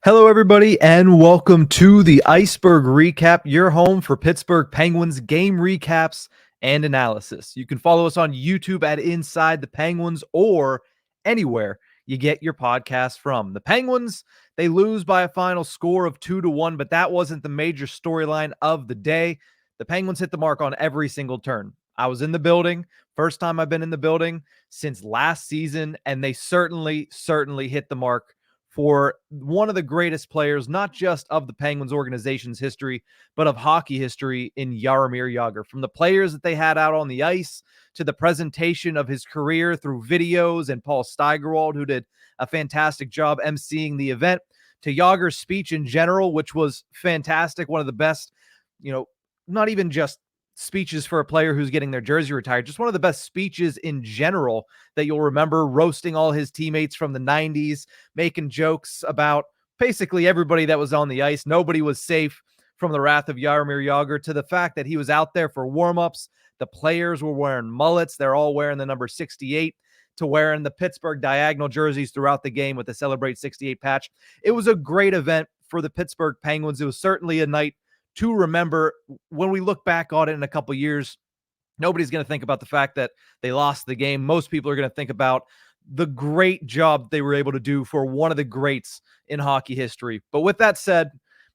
Hello, everybody, and welcome to the Ice-Burgh Recap, your home for Pittsburgh Penguins game recaps and analysis. You can follow us on YouTube at Inside the Penguins or anywhere you get your podcast from. The Penguins, they lose by a final score of 2-1, but that wasn't the major storyline of the day. The Penguins hit the mark on every single turn. I was in the building, first time I've been in the building since last season, and they certainly hit the mark for one of the greatest players, not just of the Penguins organization's history, but of hockey history in Jaromir Jagr. From the players that they had out on the ice to the presentation of his career through videos and Paul Steigerwald, who did a fantastic job emceeing the event, to Jagr's speech in general, which was fantastic. One of the best, not even just speeches for a player who's getting their jersey retired, just one of the best speeches in general that you'll remember, roasting all his teammates from the 90s, making jokes about basically everybody that was on the ice. Nobody was safe from the wrath of Jaromir Jagr, to the fact that he was out there for warmups. The players were wearing mullets. They're all wearing the number 68, to wearing the Pittsburgh diagonal jerseys throughout the game with the Celebrate 68 patch. It was a great event for the Pittsburgh Penguins. It was certainly a night to remember. When we look back on it in a couple years, nobody's going to think about the fact that they lost the game. Most people are going to think about the great job they were able to do for one of the greats in hockey history. But with that said,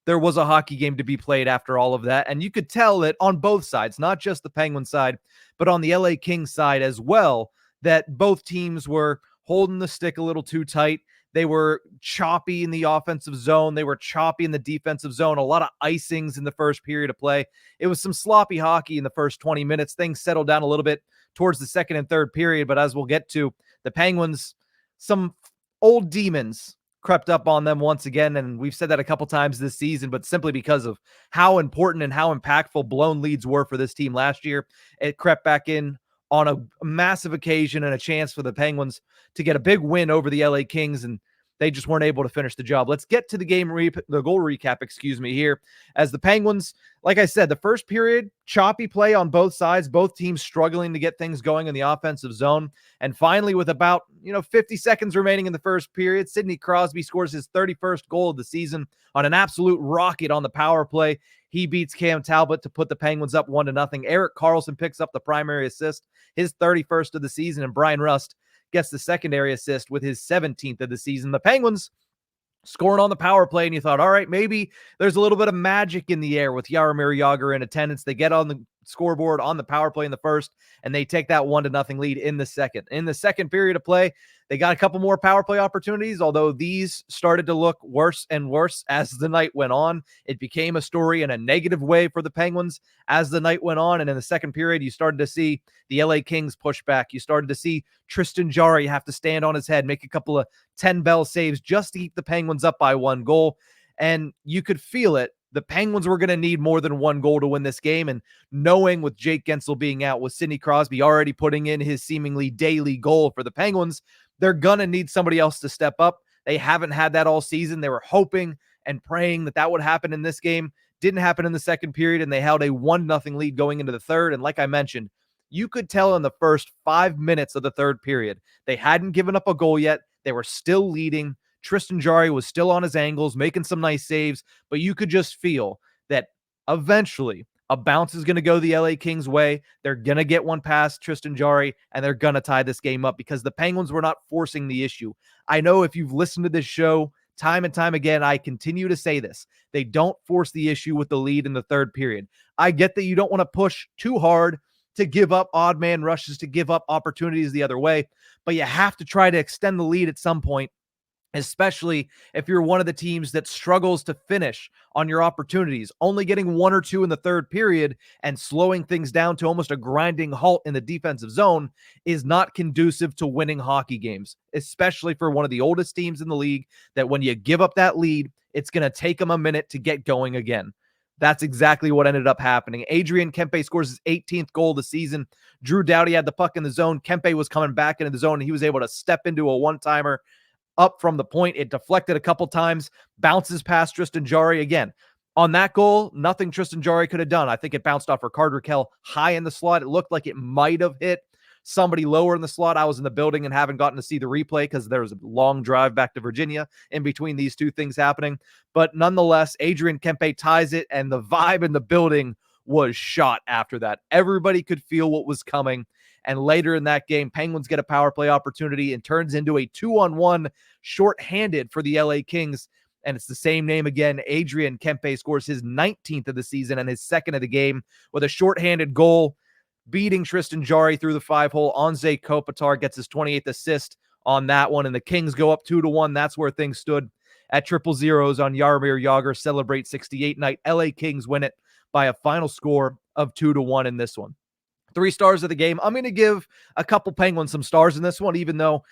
there was a hockey game to be played after all of that. And you could tell that on both sides, not just the Penguin side, but on the LA Kings side as well, that both teams were holding the stick a little too tight. They were choppy in the offensive zone. They were choppy in the defensive zone. A lot of icings in the first period of play. It was some sloppy hockey in the first 20 minutes. Things settled down a little bit towards the second and third period. But as we'll get to, the Penguins, some old demons crept up on them once again. And we've said that a couple times this season, but simply because of how important and how impactful blown leads were for this team last year, it crept back in on a massive occasion and a chance for the Penguins to get a big win over the LA Kings, and they just weren't able to finish the job. Let's get to the goal recap, here, as the Penguins, like I said, the first period, choppy play on both sides, both teams struggling to get things going in the offensive zone. And finally, with about 50 seconds remaining in the first period, Sidney Crosby scores his 31st goal of the season on an absolute rocket on the power play. He beats Cam Talbot to put the Penguins up 1-0. Erik Karlsson picks up the primary assist, his 31st of the season, and Brian Rust gets the secondary assist with his 17th of the season. The Penguins scoring on the power play, and you thought, all right, maybe there's a little bit of magic in the air with Jaromir Jagr in attendance. They get on the scoreboard on the power play in the first, and they take that 1-0 lead in the second. In the second period of play, they got a couple more power play opportunities, although these started to look worse and worse as the night went on. It became a story in a negative way for the Penguins as the night went on. And in the second period, you started to see the LA Kings push back. You started to see Tristan Jarry have to stand on his head, make a couple of 10-bell saves just to keep the Penguins up by one goal. And you could feel it. The Penguins were going to need more than one goal to win this game. And knowing with Jake Gensel being out, with Sidney Crosby already putting in his seemingly daily goal for the Penguins, they're going to need somebody else to step up. They haven't had that all season. They were hoping and praying that that would happen in this game. Didn't happen in the second period, and they held a 1-0 lead going into the third. And like I mentioned, you could tell in the first 5 minutes of the third period, they hadn't given up a goal yet. They were still leading. Tristan Jarry was still on his angles, making some nice saves, but you could just feel that eventually a bounce is going to go the LA Kings' way. They're going to get one past Tristan Jarry, and they're going to tie this game up because the Penguins were not forcing the issue. I know if you've listened to this show time and time again, I continue to say this. They don't force the issue with the lead in the third period. I get that you don't want to push too hard to give up odd man rushes, to give up opportunities the other way, but you have to try to extend the lead at some point, especially if you're one of the teams that struggles to finish on your opportunities. Only getting one or two in the third period and slowing things down to almost a grinding halt in the defensive zone is not conducive to winning hockey games, especially for one of the oldest teams in the league, that when you give up that lead, it's going to take them a minute to get going again. That's exactly what ended up happening. Adrian Kempe scores his 18th goal of the season. Drew Doughty had the puck in the zone. Kempe was coming back into the zone, and he was able to step into a one-timer up from the point. It deflected a couple times, bounces past Tristan Jarry. Again, on that goal, nothing Tristan Jarry could have done. I think it bounced off Rickard Rakell high in the slot. It looked like it might have hit somebody lower in the slot. I was in the building and haven't gotten to see the replay because there was a long drive back to Virginia in between these two things happening. But nonetheless, Adrian Kempe ties it, and the vibe in the building was shot after that. Everybody could feel what was coming. And later in that game, Penguins get a power play opportunity and turns into a 2-on-1 shorthanded for the LA Kings. And it's the same name again. Adrian Kempe scores his 19th of the season and his second of the game with a shorthanded goal, beating Tristan Jarry through the 5-hole. Anze Kopitar gets his 28th assist on that one, and the Kings go up 2-1. That's where things stood at 000s on Jaromir Jagr. Celebrate 68 night. LA Kings win it by a final score of 2-1 in this one. 3 stars of the game. I'm going to give a couple Penguins some stars in this one, even though,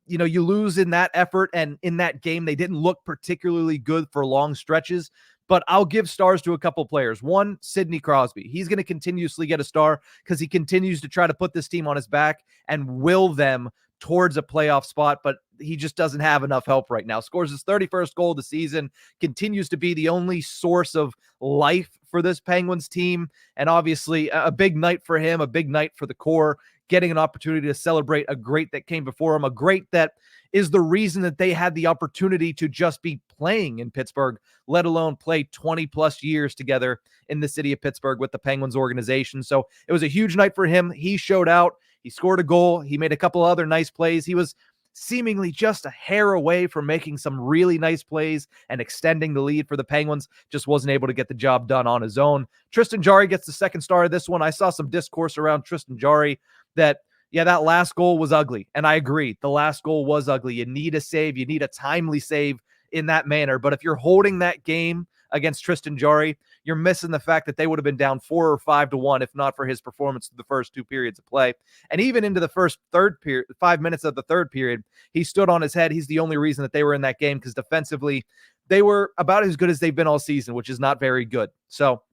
you know, you lose in that effort and in that game, they didn't look particularly good for long stretches. But I'll give stars to a couple players. One, Sidney Crosby. He's going to continuously get a star because he continues to try to put this team on his back and will them towards a playoff spot, but he just doesn't have enough help right now. Scores his 31st goal of the season, continues to be the only source of life for this Penguins team, and obviously a big night for him, a big night for the core, getting an opportunity to celebrate a great that came before him, a great that is the reason that they had the opportunity to just be playing in Pittsburgh, let alone play 20-plus years together in the city of Pittsburgh with the Penguins organization. So it was a huge night for him. He showed out. He scored a goal. He made a couple other nice plays. He was seemingly just a hair away from making some really nice plays and extending the lead for the Penguins. Just wasn't able to get the job done on his own. Tristan Jarry gets the second star of this one. I saw some discourse around Tristan Jarry that, yeah, that last goal was ugly. And I agree. The last goal was ugly. You need a save. You need a timely save in that manner. But if you're holding that game against Tristan Jarry, you're missing the fact that they would have been down 4 or 5-1 if not for his performance through the first 2 periods of play. And even into the first 5 minutes of the third period, he stood on his head. He's the only reason that they were in that game because defensively, they were about as good as they've been all season, which is not very good. So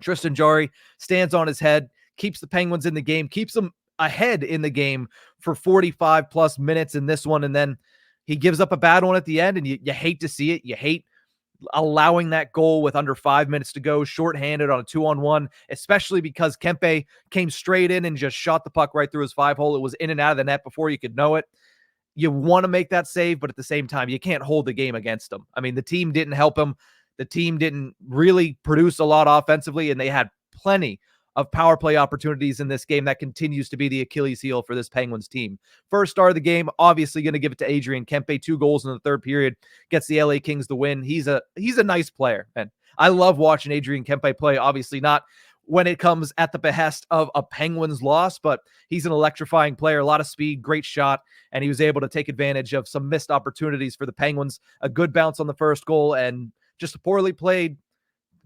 Tristan Jarry stands on his head, keeps the Penguins in the game, keeps them ahead in the game for 45-plus minutes in this one, and then he gives up a bad one at the end, and you hate to see it. You hate allowing that goal with under 5 minutes to go, shorthanded on a 2-on-1, especially because Kempe came straight in and just shot the puck right through his 5-hole. It was in and out of the net before you could know it. You want to make that save, but at the same time, you can't hold the game against him. I mean, the team didn't help him. The team didn't really produce a lot offensively, and they had plenty of power play opportunities in this game. That continues to be the Achilles heel for this Penguins team. First star of the game, obviously going to give it to Adrian Kempe. 2 goals in the third period, gets the LA Kings the win. He's a nice player, and I love watching Adrian Kempe play. Obviously not when it comes at the behest of a Penguins loss, but he's an electrifying player, a lot of speed, great shot, and he was able to take advantage of some missed opportunities for the Penguins. A good bounce on the first goal, and just a poorly played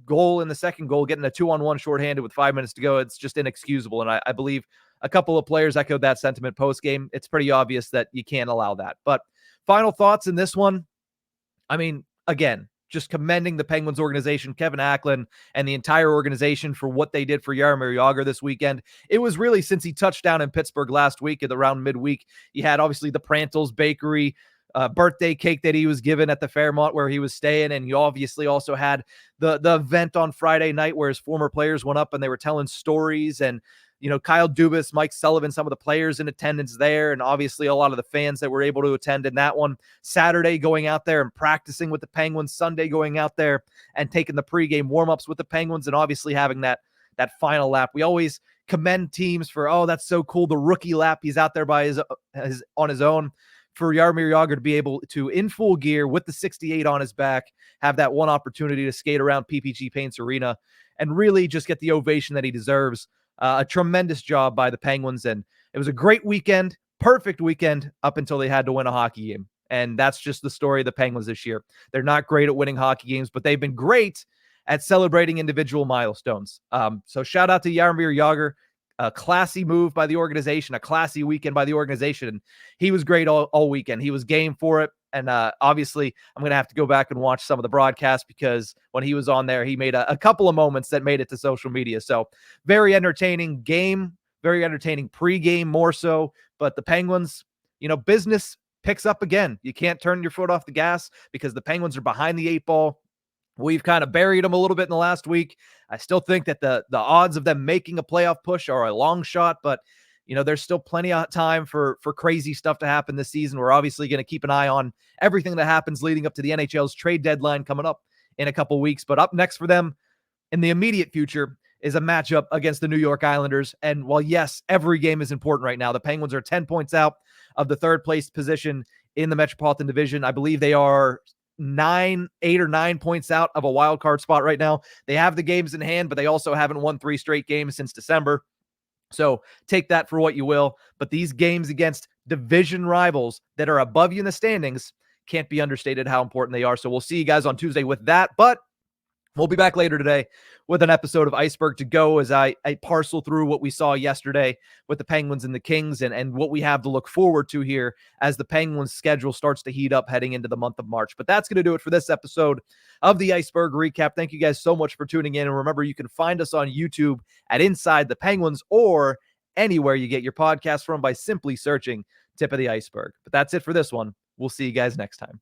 goal in the second goal, getting a 2-on-1 shorthanded with 5 minutes to go. It's just inexcusable. And I believe a couple of players echoed that sentiment post-game. It's pretty obvious that you can't allow that. But final thoughts in this one. I mean, again, just commending the Penguins organization, Kevin Acklin, and the entire organization for what they did for Jaromir Jagr this weekend. It was really since he touched down in Pittsburgh last week at around midweek. You had obviously the Prantles Bakery birthday cake that he was given at the Fairmont where he was staying. And you obviously also had the event on Friday night where his former players went up and they were telling stories, and, you know, Kyle Dubas, Mike Sullivan, some of the players in attendance there, and obviously a lot of the fans that were able to attend in that one. Saturday going out there and practicing with the Penguins, Sunday going out there and taking the pregame warmups with the Penguins, and obviously having that final lap. We always commend teams for, oh, that's so cool, the rookie lap. He's out there by on his own. For Jaromir Jagr to be able to, in full gear with the 68 on his back, have that one opportunity to skate around PPG Paints Arena and really just get the ovation that he deserves. A tremendous job by the Penguins, and it was a great weekend, perfect weekend up until they had to win a hockey game. And that's just the story of the Penguins this year. They're not great at winning hockey games, but they've been great at celebrating individual milestones. So shout out to Jaromir Jagr. A classy move by the organization, a classy weekend by the organization. He was great all weekend. He was game for it. And obviously, I'm going to have to go back and watch some of the broadcasts because when he was on there, he made a couple of moments that made it to social media. So very entertaining game, very entertaining pregame more so. But the Penguins, you know, business picks up again. You can't turn your foot off the gas because the Penguins are behind the 8 ball. We've kind of buried them a little bit in the last week. I still think that the odds of them making a playoff push are a long shot, but there's still plenty of time for crazy stuff to happen this season. We're obviously going to keep an eye on everything that happens leading up to the NHL's trade deadline coming up in a couple weeks. But up next for them in the immediate future is a matchup against the New York Islanders. And while, yes, every game is important right now, the Penguins are 10 points out of the third place position in the Metropolitan Division. I believe they are 8 or 9 points out of a wild card spot right now. They have the games in hand, but they also haven't won 3 straight games since December. So take that for what you will. But these games against division rivals that are above you in the standings can't be understated how important they are. So we'll see you guys on Tuesday with that. But we'll be back later today with an episode of Ice-Burgh To Go as I parcel through what we saw yesterday with the Penguins and the Kings and what we have to look forward to here as the Penguins' schedule starts to heat up heading into the month of March. But that's going to do it for this episode of the Ice-Burgh Recap. Thank you guys so much for tuning in. And remember, you can find us on YouTube at Inside the Penguins or anywhere you get your podcast from by simply searching Tip of the Ice-Burgh. But that's it for this one. We'll see you guys next time.